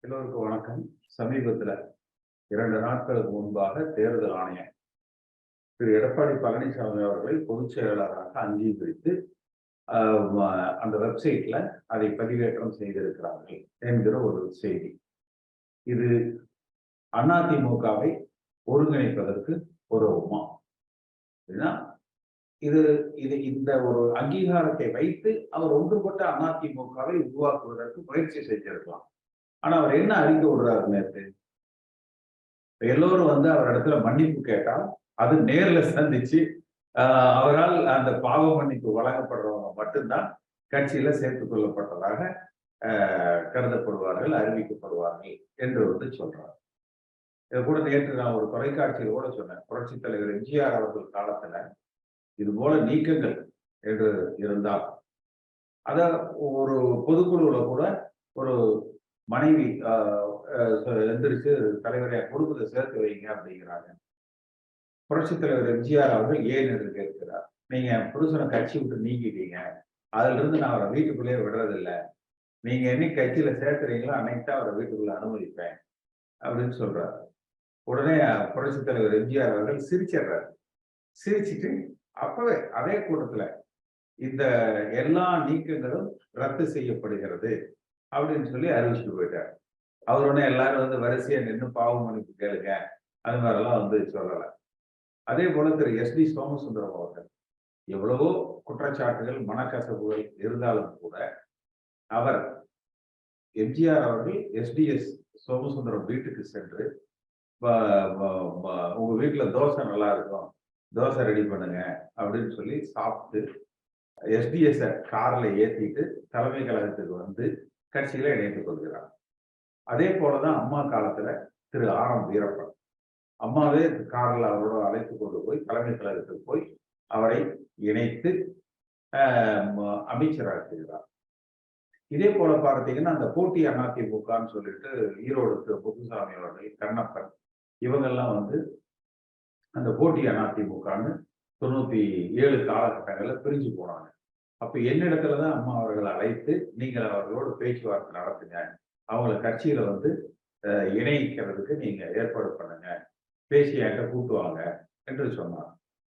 எல்லோருக்கும் வணக்கம். சமீபத்தில் 2 நாட்களுக்கு முன்பாக தேர்தல் ஆணையம் திரு எடப்பாடி பழனிசாமி அவர்களை பொதுச் செயலாளராக அங்கீகரித்து அந்த வெப்சைட்ல அதை பதிவேற்றம் செய்திருக்கிறார்கள் என்கிற ஒரு செய்தி. இது அதிமுகவை ஒருங்கிணைப்பதற்கு உதவுமா? இது இது இந்த ஒரு அங்கீகாரத்தை வைத்து அவர் ஒன்றுபட்ட அதிமுகவை உருவாக்குவதற்கு முயற்சி செஞ்சிருக்கலாம். ஆனா அவர் என்ன அறிக்கை விடுறாரு நேற்று? எல்லோரும் அவர் இடத்துல மன்னிப்பு கேட்டால் அது நேர்ல சந்திச்சு அவரால் அந்த பாவ மன்னிப்பு வழங்கப்படுறவங்க மட்டும்தான் கட்சியில சேர்த்துக் கொள்ளப்பட்டதாக கருதப்படுவார்கள், அறிவிக்கப்படுவார்கள் என்று சொல்றார். இதை கூட நேற்று நான் ஒரு தொலைக்காட்சியில் கூட சொன்னேன். புரட்சித் தலைவர் எம்ஜிஆர் அவர்கள் காலத்துல இது போல நீக்கங்கள் என்று இருந்தால் அத ஒரு பொதுக்குழுல கூட ஒரு மனைவி எந்திரிச்சு தலைவரை குடும்பத்தை சேர்த்து வைங்க அப்படிங்கிறாங்க. புரட்சித் தலைவர் எம்ஜிஆர் அவர்கள் ஏன் என்று கேட்கிறார். நீங்க புருஷனை கட்சி விட்டு நீக்கிட்டீங்க, அதுல இருந்து நான் அவரை வீட்டுக்குள்ளேயே விடுறதில்லை, நீங்க என்னைக்கு கட்சியில சேர்த்துறீங்களோ அன்னைக்கு தான் அவரை வீட்டுக்குள்ள அனுமதிப்பேன் அப்படின்னு சொல்றாரு. உடனே புரட்சித் தலைவர் எம்ஜிஆர் அவர்கள் சிரிச்சிடுறாரு. சிரிச்சிட்டு அப்பவே அதே கூட்டத்துல இந்த எல்லா நீக்கங்களும் ரத்து செய்யப்படுகிறது அப்படின்னு சொல்லி அறிவிச்சுட்டு போயிட்டார். அவர் உடனே எல்லாரும் வரிசையா நின்று பாவ மன்னிப்பு கேளுங்க அது மாதிரிலாம் சொல்லல. அதே போல திரு எஸ்.டி. சோமசுந்தரம் அவர்கள் எவ்வளவோ குற்றச்சாட்டுகள் மனக்கசப்புகள் இருந்தாலும் கூட அவர் எம்ஜிஆர் அவர்கள் எஸ்.டி.எஸ். சோமசுந்தரம் வீட்டுக்கு சென்று உங்க வீட்டுல தோசை நல்லா இருக்கும், தோசை ரெடி பண்ணுங்க அப்படின்னு சொல்லி சாப்பிட்டு எஸ்.டி.எஸ். கார்ல ஏத்திட்டு தலைமை கழகத்துக்கு கட்சியில இணைத்துக் கொள்கிறார். அதே போலதான் அம்மா காலத்துல திரு ஆர்.எம். வீரப்பன் அம்மாவே கார்ல அவரோட அழைத்து கொண்டு போய் தலைமை கழகத்துக்கு போய் அவரை இணைத்து அமைச்சராக்குகிறார். இதே போல பார்த்தீங்கன்னா அந்த போட்டி அதிமுகன்னு சொல்லிட்டு ஈரோடு திரு முத்துசாமி அவர்கள், கண்ணப்பன் இவங்கெல்லாம் அந்த போட்டி அதிமுகன்னு 97 காலகட்டங்கள்ல பிரிஞ்சு போனாங்க. அப்ப என்னிடத்துலதான் அம்மா அவர்களை அழைத்து நீங்கள் அவர்களோடு பேச்சுவார்த்தை நடத்துங்க, அவங்கள கட்சியில இணைக்கிறதுக்கு நீங்க ஏற்பாடு பண்ணுங்க, பேசி என்கிட்ட கூட்டுவாங்க என்று சொன்னார்.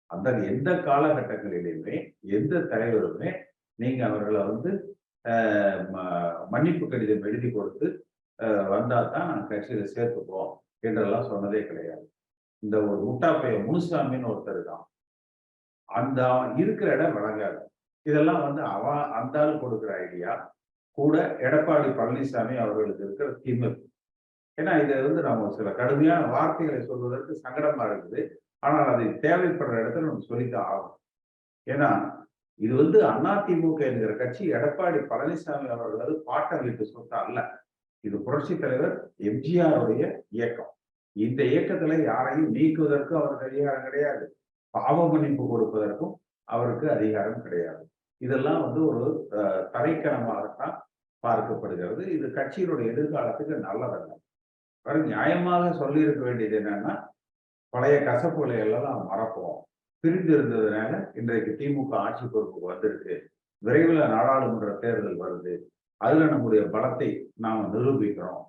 அந்த எந்த காலகட்டங்களிலுமே எந்த தலைவருமே நீங்க அவர்களை மன்னிப்பு கடிதம் எழுதி கொடுத்து வந்தா தான் நாங்கள் கட்சியில சேர்த்துப்போம் என்றெல்லாம் சொன்னதே கிடையாது. இந்த ஒரு முட்டாப்பைய முனுசாமின்னு ஒருத்தர் தான், அந்த இருக்கிற இடம் வழங்காது. இதெல்லாம் அந்த ஆள் கொடுக்குற ஐடியா கூட எடப்பாடி பழனிசாமி அவர்களுக்கு இருக்கிற திமிர். ஏன்னா இதை நம்ம சில கடுமையான வார்த்தைகளை சொல்வதற்கு சங்கடமா இருக்குது. ஆனால் அது தேவைப்படுற இடத்துல நம்ம சொல்லித்தான் ஆகும். ஏன்னா இது அதிமுக என்கிற கட்சி எடப்பாடி பழனிசாமி அவர்களது பாட்டம் வீட்டு சொத்து அல்ல. இது புரட்சி தலைவர் எம்ஜிஆருடைய இயக்கம். இந்த இயக்கத்துல யாரையும் நீக்குவதற்கு அவருக்கு அதிகாரம் கிடையாது, பாவ மன்னிப்பு கொடுப்பதற்கும் அவருக்கு அதிகாரம் கிடையாது. இதெல்லாம் ஒரு தரைக்கணமாகத்தான் பார்க்கப்படுகிறது. இது கட்சியினுடைய எதிர்காலத்துக்கு நல்லதல்ல. நியாயமாக சொல்லி இருக்க வேண்டியது என்னன்னா, பழைய கசப்புகளை எல்லாம் மறப்போம், பிரிந்து இருந்ததுனால இன்றைக்கு திமுக ஆட்சி பொறுப்புக்கு வந்திருக்கு, விரைவில் நாடாளுமன்ற தேர்தல் வருது, அதுல நம்முடைய பலத்தை நாம நிரூபிக்கிறோம்,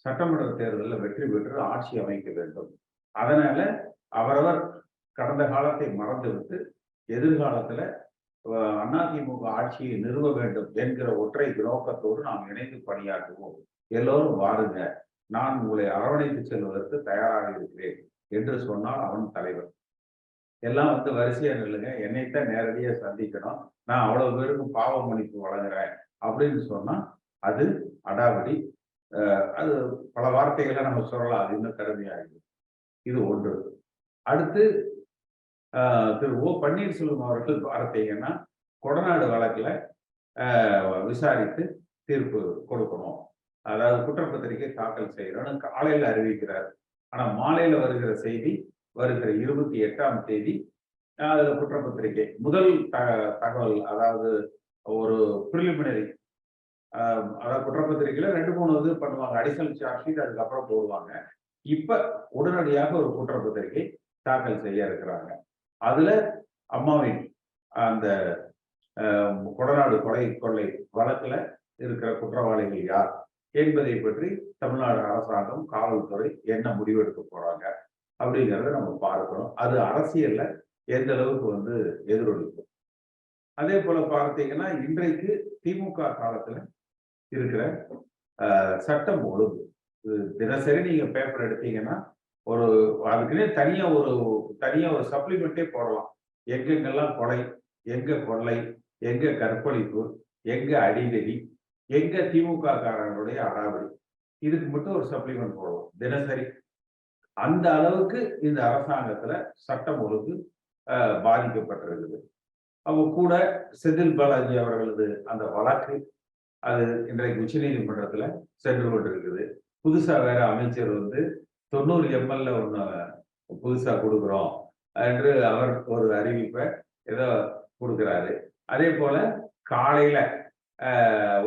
சட்டமன்ற தேர்தலில் வெற்றி பெற்று ஆட்சி அமைக்க வேண்டும், அதனால அவரவர் கடந்த காலத்தை மறந்துவிட்டு எதிர்காலத்துல அதிமுக ஆட்சியை நிறுவ வேண்டும் என்கிற ஒற்றை நோக்கத்தோடு நாம் இணைந்து பணியாற்றுவோம், எல்லோரும் வாருங்க, நான் உங்களை அரவணைத்து செல்வதற்கு தயாராக இருக்கிறேன் என்று சொன்னால் அவன் தலைவர். எல்லாம் வரிசையா நில்லுங்க, என்னைத்தான் நேரடியா சந்திக்கணும், நான் அவ்வளவு பேருக்கும் பாவ மன்னிப்பு வழங்குறேன் அப்படின்னு சொன்னா அது அடாவடி. அது பல வார்த்தைகளை நம்ம சொல்லலாம், அது இன்னும் கடுமையாகுது. இது ஒன்று. அடுத்து திரு ஓ பன்னீர்செல்வம் அவர்கள் பார்த்தீங்கன்னா கொடநாடு வழக்குல விசாரித்து தீர்ப்பு கொடுக்கணும், அதாவது குற்றப்பத்திரிகை தாக்கல் செய்யணும்னு காலையில அறிவிக்கிறார். ஆனா மாலையில வருகிற செய்தி வருகிற 28ஆம் தேதி அதுல குற்றப்பத்திரிகை முதல் தகவல், அதாவது ஒரு பிரிலிமினரி, அதாவது குற்றப்பத்திரிகையில 2-3 பண்ணுவாங்க, அடிஷனல் சார்ஜ் ஷீட் அதுக்கப்புறம் போடுவாங்க. இப்ப உடனடியாக ஒரு குற்றப்பத்திரிகை தாக்கல் செய்ய இருக்கிறாங்க. அதுல அம்மாவின் அந்த கொடநாடு கொலை கொள்ளை வழக்குல இருக்கிற குற்றவாளிகள் யார் என்பதை பற்றி தமிழ்நாடு அரசாங்கம், காவல்துறை என்ன முடிவெடுக்க போறாங்க அப்படிங்கிறத நம்ம பார்க்கணும். அது அரசியல்ல எந்த அளவுக்கு எதிரொலிக்கும். அதே போல பார்த்தீங்கன்னா, இன்றைக்கு திமுக காலத்துல இருக்கிற சட்டம் ஒழுங்கு, தினசரி நீங்க பேப்பர் எடுத்தீங்கன்னா ஒரு அதுக்குன்னே தனியா ஒரு சப்ளிமெண்டே போடலாம். எங்கெங்கெல்லாம் கொலை, எங்க கொள்ளை, எங்க கற்பழிப்பு, எங்க அடிதடி, எங்க திமுக காரங்களுடைய அடாவடி, இதுக்கு மட்டும் ஒரு சப்ளிமெண்ட் போடுவோம் தினசரி. அந்த அளவுக்கு இந்த அரசாங்கத்துல சட்டம் ஒழுங்கு பாதிக்கப்பட்டிருக்குது. அவங்க கூட செந்தில் பாலாஜி அவர்களது அந்த வழக்கு அது இன்றைக்கு உச்ச நீதிமன்றத்துல சென்று கொண்டிருக்குது. புதுசா வேற அமைச்சர் 90 எம்எல்ஏ ஒண்ணு புதுசா கொடுக்குறோம் என்று அவர் ஒரு அறிவிப்பை ஏதோ கொடுக்கிறாரு. அதே போல காலையில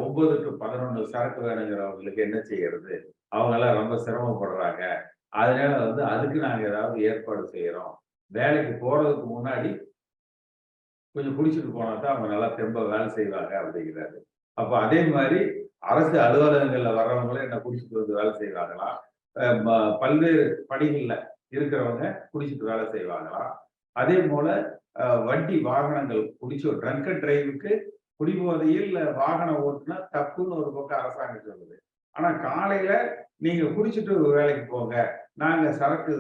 9 to 11 சரக்கு வேணுங்கிறவங்களுக்கு என்ன செய்யறது, அவங்க எல்லாம் ரொம்ப சிரமப்படுறாங்க, அதனால அதுக்கு நாங்க ஏதாவது ஏற்பாடு செய்யறோம், வேலைக்கு போறதுக்கு முன்னாடி கொஞ்சம் குடிச்சிட்டு போனா தான் அவங்க நல்லா தெம்ப வேலை செய்வாங்க அப்படிங்கிறாரு. அப்ப அதே மாதிரி அரசு அலுவலகங்கள்ல வர்றவங்களும் என்ன குடிச்சிட்டு வேலை செய்வாங்களா, பல்வேறு பணிகள்ல இருக்கிறவங்க குடிச்சிட்டு வேலை செய்வாங்களா, அதே போல வண்டி வாகனங்கள் ட்ரங்க் அண்ட் டிரைவுக்கு குடிபோதையில் வாகனம் ஓட்டுனா தப்புன்னு ஒரு பக்கம் அரசாங்கம் சொல்லுது. ஆனா காலையில நீங்க குடிச்சிட்டு வேலைக்கு போங்க, நாங்க சரக்கு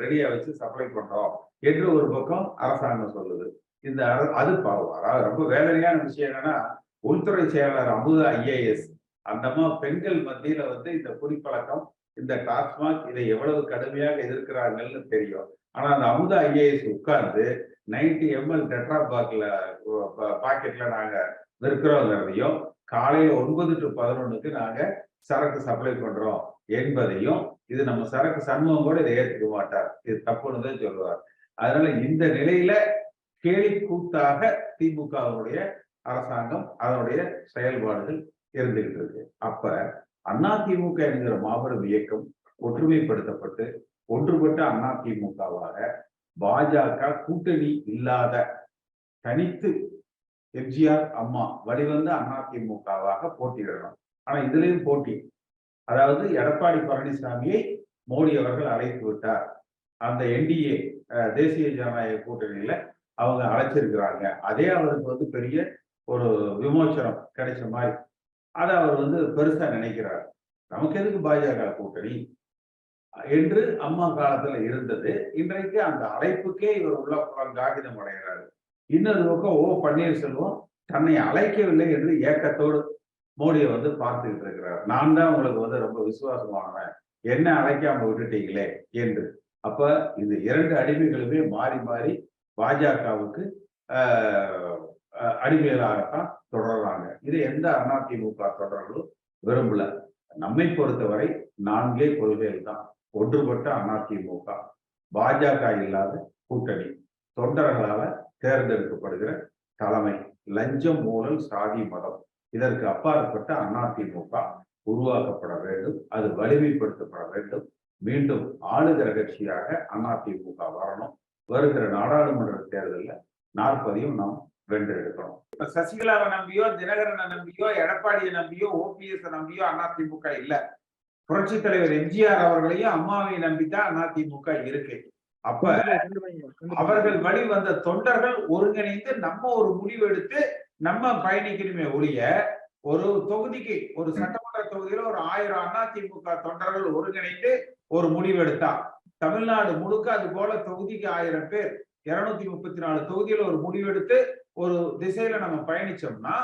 ரெடியா வச்சு சப்ளை பண்றோம் என்று ஒரு பக்கம் அரசாங்கம் சொல்லுது. இந்த அது அதாவது ரொம்ப வேதனையான விஷயம் என்னன்னா, உள்துறை செயலாளர் அமுதா ஐஏஎஸ் அந்தமா பெண்கள் மத்தியில இந்த குடிப்பழக்கம், இந்த டாஸ்மாக் இதை எவ்வளவு கடுமையாக எதிர்க்கிறாங்கன்னு தெரியும். ஆனா அந்த அமுதா ஐஏஎஸ் உட்கார்ந்து 90 ml டெட்ரா பாக்கெட்ல நாங்க விற்கிறோங்கிறதையும், காலையில 9 to 11க்கு நாங்க சரக்கு சப்ளை பண்றோம் என்பதையும், இது நம்ம சரக்கு சண்முகம் கூட இதை ஏற்றுக்க மாட்டார், இது தப்புன்னு தான் சொல்லுவார். அதனால இந்த நிலையில கேலி கூத்தாக திமுகவுடைய அரசாங்கம் அதனுடைய செயல்பாடுகள் இருந்துகிட்டு இருக்கு. அப்ப அதிமுக என்கிற மாபெரும் இயக்கம் ஒற்றுமைப்படுத்தப்பட்டு ஒன்றுபட்ட அதிமுகவாக பாஜக கூட்டணி இல்லாத தனித்து எம்ஜிஆர் அம்மா வழிவந்த அதிமுகவாக போட்டியிடணும். ஆனா இதுலயும் போட்டி, அதாவது எடப்பாடி பழனிசாமியை மோடி அவர்கள் அழைத்து விட்டார். அந்த என்டிஏ தேசிய ஜனநாயக கூட்டணியில அவங்க அழைச்சிருக்கிறாங்க. அதே அவருக்கு பெரிய ஒரு விமோசனம் கிடைச்ச மாதிரி அதை அவர் பெருசா நினைக்கிறார். நமக்கு எதுக்கு பாஜக கூட்டணி என்று அம்மா காலத்துல இருந்தது. இன்றைக்கு அந்த அழைப்புக்கே இவர் உள்ள காகிதம் அடைகிறாரு. இன்னொரு பக்கம் பன்னீர்செல்வம் தன்னை அழைக்கவில்லை என்று ஏக்கத்தோடு மோடியை பார்த்துக்கிட்டு இருக்கிறார். நான் தான் உங்களுக்கு ரொம்ப விசுவாசமானவன், என்ன அழைக்காம விட்டுட்டீங்களே என்று. அப்ப இந்த 2 அடிமைகளுமே மாறி மாறி பாஜகவுக்கு அடிமைகளாகத்தான் தொடர்றாங்க. இது எந்த அதிமுக தொடர்களும் விரும்பல. நம்மை பொறுத்தவரை 4 கொள்கைகள் தான். ஒன்றுபட்ட அதிமுக, பாஜக இல்லாத கூட்டணி, தொண்டர்களால தேர்ந்தெடுக்கப்படுகிற தலைமை, லஞ்சம், ஊழல், சாதி, மதம் இதற்கு அப்பாற்பட்ட அதிமுக உருவாக்கப்பட வேண்டும். அது வலிமைப்படுத்தப்பட வேண்டும். மீண்டும் ஆளுகிற கட்சியாக அதிமுக வரணும். வருகிற நாடாளுமன்ற தேர்தலில் 40ஐயும் நாம் வென்றெடுக்கணும். சசிகலாவை நம்பியோ, தினகரனை நம்பியோ, எடப்பாடியை நம்பியோ, ஓபிஎஸ் நம்பியோ அதிமுக இல்ல. புரட்சி தலைவர் எம்ஜிஆர் அவர்களையும் அம்மாவை நம்பித்தான் அதிமுக இருக்கு. அப்ப அவர்கள் வழி வந்த தொண்டர்கள் ஒருங்கிணைந்து நம்ம ஒரு முடிவு எடுத்து நம்ம பயணிக்கணுமே ஒழிய, ஒரு தொகுதிக்கு, ஒரு சட்டமன்ற தொகுதியில ஒரு 1000 அதிமுக தொண்டர்கள் ஒருங்கிணைந்து ஒரு முடிவு எடுத்தா, தமிழ்நாடு முழுக்க அது போல தொகுதிக்கு 1000 பேர் 234 தொகுதியில ஒரு முடிவெடுத்து ஒரு திசையில நம்ம பயணிச்சோம்னா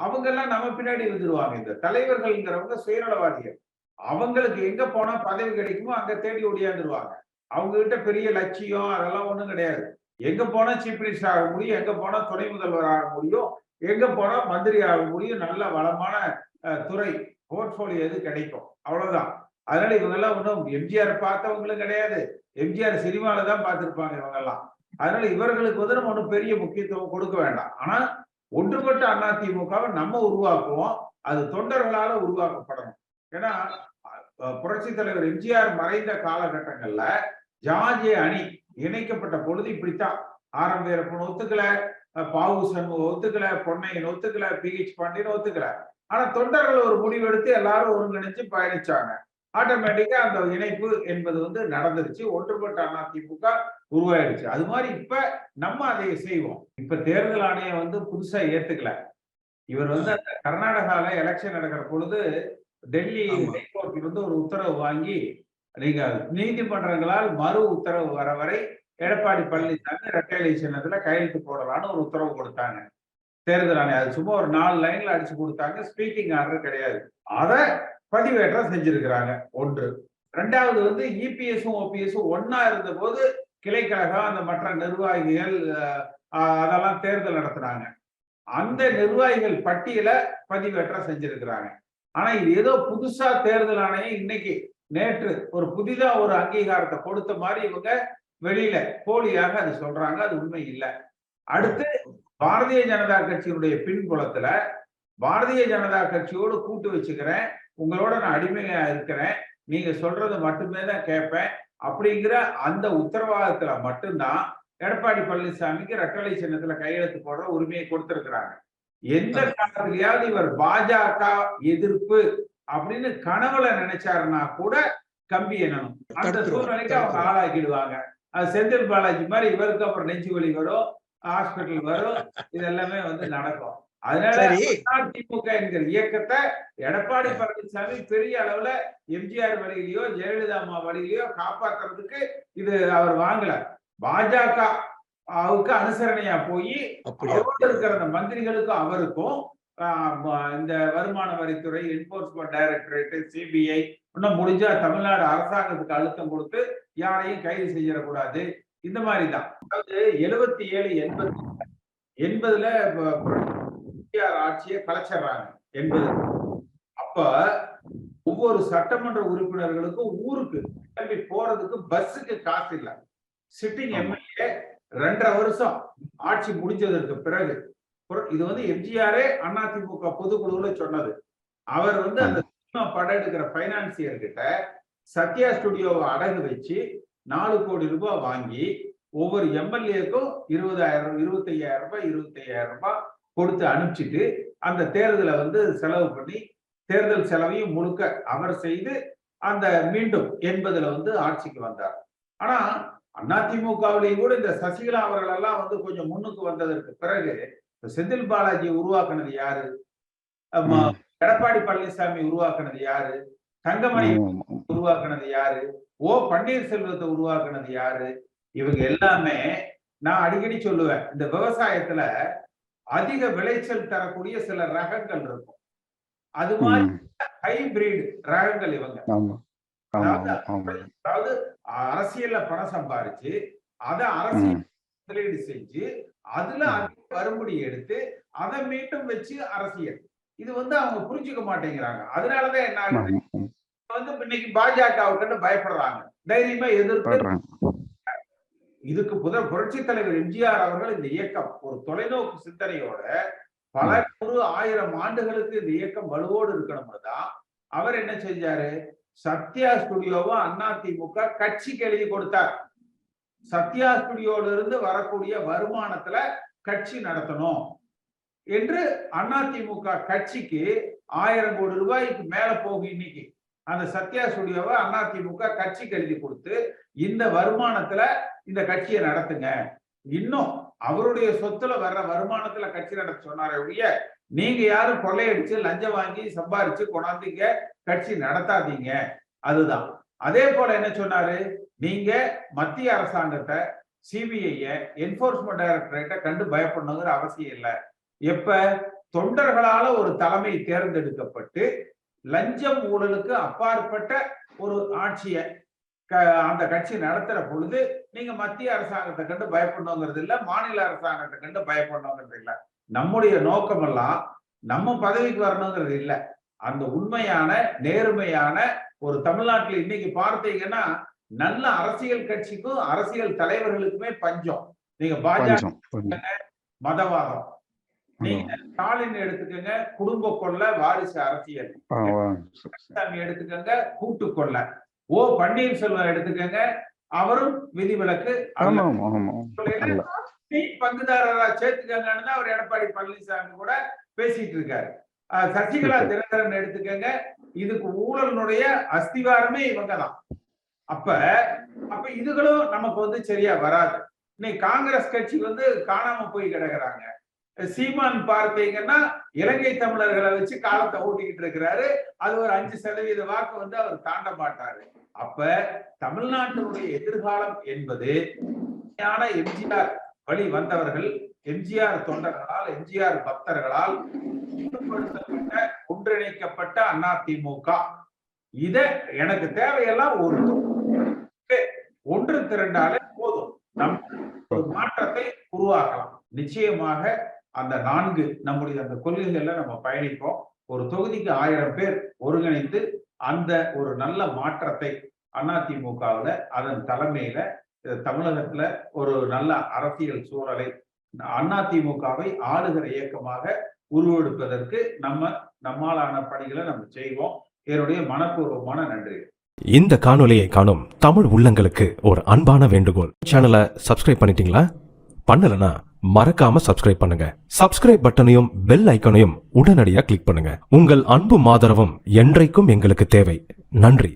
அவங்க எல்லாம் நம்ம பின்னாடி வந்துடுவாங்க. இந்த தலைவர்கள்ங்கிறவங்க சுயநலவாதிகள். அவங்களுக்கு எங்க போனா பதவி கிடைக்குமோ அங்க தேடி ஓடியாந்துருவாங்க. அவங்க கிட்ட பெரிய லட்சியம் அதெல்லாம் ஒண்ணும் கிடையாது. எங்க போனா சீஃப் மினிஸ்டர் ஆக முடியும், எங்க போனா துணை முதல்வர் ஆக முடியும், எங்க போனா மந்திரி ஆக முடியும், நல்ல வளமான துறை போர்ட்போலியோ எது கிடைக்கும், அவ்வளவுதான். அதனால இவங்க எல்லாம் ஒன்றும் எம்ஜிஆர் பார்த்தவங்களும் கிடையாது, எம்ஜிஆர் சினிமால தான் பார்த்திருப்பாங்க இவங்க எல்லாம். அதனால இவர்களுக்கு நம்ம ஒன்றும் பெரிய முக்கியத்துவம் கொடுக்க வேண்டாம். ஆனா ஒன்றுபட்ட அதிமுகவை நம்ம உருவாக்குவோம், அது தொண்டர்களால உருவாக்கப்படணும். ஏன்னா புரட்சி தலைவர் எம்ஜிஆர் மறைந்த காலகட்டங்கள்ல ஜார்ஜ் அணி இணைக்கப்பட்ட பொழுது இப்படித்தான். ஆரம்பேரப்பன் ஒத்துக்கல, பாவு சண்முகம் ஒத்துக்கல, பொன்னையன் ஒத்துக்கல, PH பாண்டியன் ஒத்துக்கல. ஆனா தொண்டர்கள் ஒரு முடிவெடுத்து எல்லாரும் ஒருங்கிணைச்சு பயணிச்சாங்க. ஆட்டோமேட்டிக்கா அந்த இணைப்பு என்பது வந்து நடந்துருச்சு. ஒன்றுபட்ட அதிமுக உருவாயிடுச்சு. அது மாதிரி இப்ப நம்ம அதை செய்வோம். இப்ப தேர்தல் ஆணையம் வந்து புதுசா ஏத்துக்கல. இவர் வந்து அந்த கர்நாடகால எலெக்ஷன் நடக்கிற பொழுது டெல்லி ஹைகோர்ட்ல வந்து ஒரு உத்தரவு வாங்கி நீங்க நீதிமன்றங்களால் மறு உத்தரவு வர வரை எடப்பாடி பழனிசாமி இரட்டை இலை சின்னத்துல கையெழுத்து போடலாம்னு ஒரு உத்தரவு கொடுத்தாங்க. தேர்தல் ஆணையம் அது சும்மா ஒரு 4 லைன்ல அடிச்சு கொடுத்தாங்க. ஸ்பீக்கிங் ஆர்டர் கிடையாது. அத பதிவேற்றம் செஞ்சிருக்கிறாங்க. ஒன்று. 2வது வந்து இபிஎஸும் ஓபிஎஸும் ஒன்னா இருந்த போது கிளைக்கழகம் அந்த மற்ற நிர்வாகிகள் அதெல்லாம் தேர்தல் நடத்துனாங்க. அந்த நிர்வாகிகள் பட்டியல பதிவேற்றம் செஞ்சிருக்கிறாங்க. ஆனா இது ஏதோ புதுசா தேர்தல் ஆணையம் இன்னைக்கு நேற்று ஒரு புதிதா ஒரு அங்கீகாரத்தை கொடுத்த மாதிரி இவங்க வெளியில போலியாக அது சொல்றாங்க. அது உண்மை இல்லை. அடுத்து பாரதிய ஜனதா கட்சியினுடைய பின்புலத்துல பாரதிய ஜனதா கட்சியோடு கூட்டு வச்சுக்கிறேன், உங்களோட நான் அடிமையா இருக்கிறேன், நீங்க சொல்றது மட்டுமே தான் கேட்பேன் அப்படிங்கிற அந்த உத்தரவாதத்துல மட்டும்தான் எடப்பாடி பழனிசாமிக்கு ரெட்டலை சின்னத்துல கையெழுத்து போடுற உரிமையை கொடுத்திருக்கிறாங்க. எந்த காலத்திலேயாவது இவர் பாஜக எதிர்ப்பு அப்படின்னு கனவுல நினைச்சாருன்னா கூட கம்பி எண்ணணும். அந்த சூழ்நிலைக்கு அவங்க ஆளாக்கிடுவாங்க. அது செந்தில் பாலாஜி மாதிரி இவருக்கு அப்புறம் நெஞ்சு வலி வரும், ஹாஸ்பிட்டல் வரும், இது எல்லாமே வந்து நடக்கும். அதனால அதிமுக என்கிற இயக்கத்தை எடப்பாடி பழனிசாமி பெரிய அளவுல எம்ஜிஆர் வழியிலையோ ஜெயலலிதா அம்மா வழியிலையோ காப்பாற்றுறதுக்கு இது அவர் வாங்கல. பாஜகவுக்கு அனுசரணையா போய் அவரோடு இருக்கிற அந்த மந்திரிகளுக்கும் அவருக்கும் இந்த வருமான வரித்துறை, என்போர்ஸ்மெண்ட் டைரக்டரேட், சிபிஐ இன்னும் முடிஞ்சா தமிழ்நாடு அரசாங்கத்துக்கு அழுத்தம் கொடுத்து யாரையும் கைது செய்யக்கூடாது. இந்த மாதிரி தான். அதாவது 77, 80ல ஆட்சியை கலைச்சிடுறாங்க. 80 அப்ப ஒவ்வொரு சட்டமன்ற உறுப்பினர்களுக்கும் ஊருக்கு கிளம்பி போறதுக்கு பஸ்ஸுக்கு காசு இல்ல. சிட்டிங் எம்எல்ஏ 2.5 வருஷம் ஆட்சி முடிஞ்சதற்கு பிறகு இது வந்து எம்ஜிஆரே அதிமுக பொதுக்குழுல சொன்னது. அவர் வந்து அந்த படம் எடுக்கிற பைனான்சியர் கிட்ட சத்யா ஸ்டுடியோவை அடகு வச்சு 4 கோடி ரூபாய் வாங்கி ஒவ்வொரு எம்எல்ஏக்கும் 20,000, 25,000 ரூபாய் கொடுத்து அனுப்பிச்சிட்டு அந்த தேர்தலை வந்து செலவு பண்ணி தேர்தல் செலவையும் முழுக்க அவர் செய்து அந்த மீண்டும் 80ல வந்து ஆட்சிக்கு வந்தார். ஆனா அதிமுகவிலையும் கூட இந்த சசிகலா அவர்கள் எல்லாம் வந்து கொஞ்சம் முன்னுக்கு வந்ததற்கு பிறகு செந்தில் பாலாஜி உருவாக்குனது யாரு? எடப்பாடி பழனிசாமி உருவாக்குனது யாரு? தங்கமணி உருவாக்குனது யாரு? ஓ பன்னீர்செல்வத்தை உருவாக்குனது யாரு? இவங்க எல்லாமே நான் அடிக்கடி சொல்லுவேன், இந்த விவசாயத்துல அதிக விளைச்சல் தரக்கூடிய சில ரகங்கள் இருக்கும். அது மாதிரி ஹைபிரிட் ரகங்கள் இவங்க. அதாவது அரசியல்ல பணம் சம்பாரிச்சு அதை அரசியல் முதலீடு செஞ்சு அதுல வரும்படி எடுத்து அதை மீண்டும் வச்சு அரசியல். இது வந்து அவங்க புரிஞ்சுக்க மாட்டேங்கிறாங்க. அதனாலதான் என்ன ஆகுது, வந்து இன்னைக்கு பாஜகவுக்கு பயப்படுறாங்க, தைரியமா எதிர்ப்பு. இதுக்கு புரட்சி தலைவர் எம்ஜிஆர் அவர்கள் இந்த இயக்கம் ஒரு தொலைநோக்கு சிந்தனையோட பல 100, 1000 ஆண்டுகளுக்கு இந்த இயக்கம் வலுவோடு இருக்கணும்னு தான் அவர் என்ன செஞ்சாரு, சத்யா ஸ்டுடியோவை அதிமுக கட்சிக்கு எழுதி கொடுத்தார். சத்யா ஸ்டுடியோல இருந்து வரக்கூடிய வருமானத்துல கட்சி நடத்தணும் என்று அதிமுக கட்சிக்கு 1000 கோடி ரூபாய்க்கு மேல போகும். இன்னைக்கு அந்த சத்யா ஸ்டுடியோவை அதிமுக கட்சிக்கு எழுதி கொடுத்து இந்த வருமானத்துல இந்த கட்சியை நடத்துங்க, இன்னும் அவருடைய சொத்துல வர்ற வருமானத்துல கட்சி நடத்த சொன்னாரே ஒழிய நீங்க யாரும் கொள்ளையடிச்சு லஞ்சம் வாங்கி சம்பாரிச்சு கொண்டாந்தீங்க கட்சி நடத்தாதீங்க. அதுதான். அதே போல என்ன சொன்னாரு, நீங்க மத்திய அரசாங்கத்தை, சிபிஐ, என்போர்ஸ்மெண்ட் டைரக்டரேட்டை கண்டு பயப்படணுங்கிற அவசியம் இல்லை. எப்ப தொண்டர்களால ஒரு தலைமை தேர்ந்தெடுக்கப்பட்டு லஞ்சம் ஊழலுக்கு அப்பாற்பட்ட ஒரு ஆட்சியை அந்த கட்சி நடத்துற பொழுது நீங்க மத்திய அரசாங்கத்தை கண்டு பயப்படணுங்கிறது இல்ல, மாநில அரசாங்கத்தை கண்டு பயப்படணுங்கிறது இல்ல. நம்முடைய நோக்கமெல்லாம் நம்ம பதவிக்கு வரணுங்கிறது இல்ல, அந்த உண்மையான நேர்மையான ஒரு தமிழ்நாட்டில் இன்னைக்கு பார்த்தீங்கன்னா நல்ல அரசியல் கட்சிக்கும் அரசியல் தலைவர்களுக்குமே பஞ்சம். நீங்க பாஜக மதவாதம், நீங்க ஸ்டாலின் எடுத்துக்கங்க குடும்ப கொள்ளை வாரிசு அரசியல், எடுத்துக்கங்க கூட்டு கொள்ளை, ஓ பன்னீர்செல்வம் எடுத்துக்கங்க அவரும் விதிவிலக்கு பங்குதாரரா சேர்த்துக்கங்கன்னு தான் அவர் எடப்பாடி பழனிசாமி கூட பேசிட்டு இருக்காரு. சசிகலா தினகரன் எடுத்துக்கங்க, இதுக்கு ஊழலினுடைய அஸ்திவாரமே இவங்க தான். அப்ப அப்ப இதுகளும் நமக்கு வந்து சரியா வராது. இன்னைக்கு காங்கிரஸ் கட்சி வந்து காணாம போய் கிடக்குறாங்க. சீமான் பார்த்தீங்கன்னா இலங்கை தமிழர்களை வச்சு காலத்தை ஓட்டிக்கிட்டு இருக்கிறாரு. அது ஒரு 5% வாக்கு வந்து அவர் தாண்ட மாட்டாரு. அப்ப தமிழ்நாட்டினுடைய எதிர்காலம் என்பது எம்ஜிஆர் வழி வந்தவர்கள், எம்ஜிஆர் தொண்டர்களால், எம்ஜிஆர் பக்தர்களால் ஒன்றிணைக்கப்பட்ட அதிமுக. இத எனக்கு தேவையெல்லாம் ஒன்று திரண்டாலே போதும், நம் ஒரு மாற்றத்தை உருவாக்கலாம். நிச்சயமாக அந்த 4 நம்முடைய அந்த கொள்கைகள்ல நம்ம பயணிப்போம். ஒரு தொகுதிக்கு 1000 பேர் ஒருங்கிணைந்து அந்த ஒரு நல்ல மாற்றத்தை அதிமுகவுல அதன் தலைமையில தமிழகத்துல ஒரு நல்ல அரசியல் சூழலை அதிமுகவை ஆளுகிற இயக்கமாக உருவெடுப்பதற்கு நம்மாலான பணிகளை நம்ம செய்வோம். என்னுடைய மனப்பூர்வமான நன்றி. இந்த காணொலியை காணும் தமிழ் உள்ளங்களுக்கு ஒரு அன்பான வேண்டுகோள். சேனலை சப்ஸ்கிரைப் பண்ணிட்டீங்களா? பண்ணலனா மறக்காம சப்ஸ்கிரைப் பண்ணுங்க. சப்ஸ்கிரைப் பட்டனையும் பெல் ஐக்கனையும் உடனடியாக கிளிக் பண்ணுங்க. உங்கள் அன்பும் ஆதரவும் என்றைக்கும் எங்களுக்கு தேவை. நன்றி.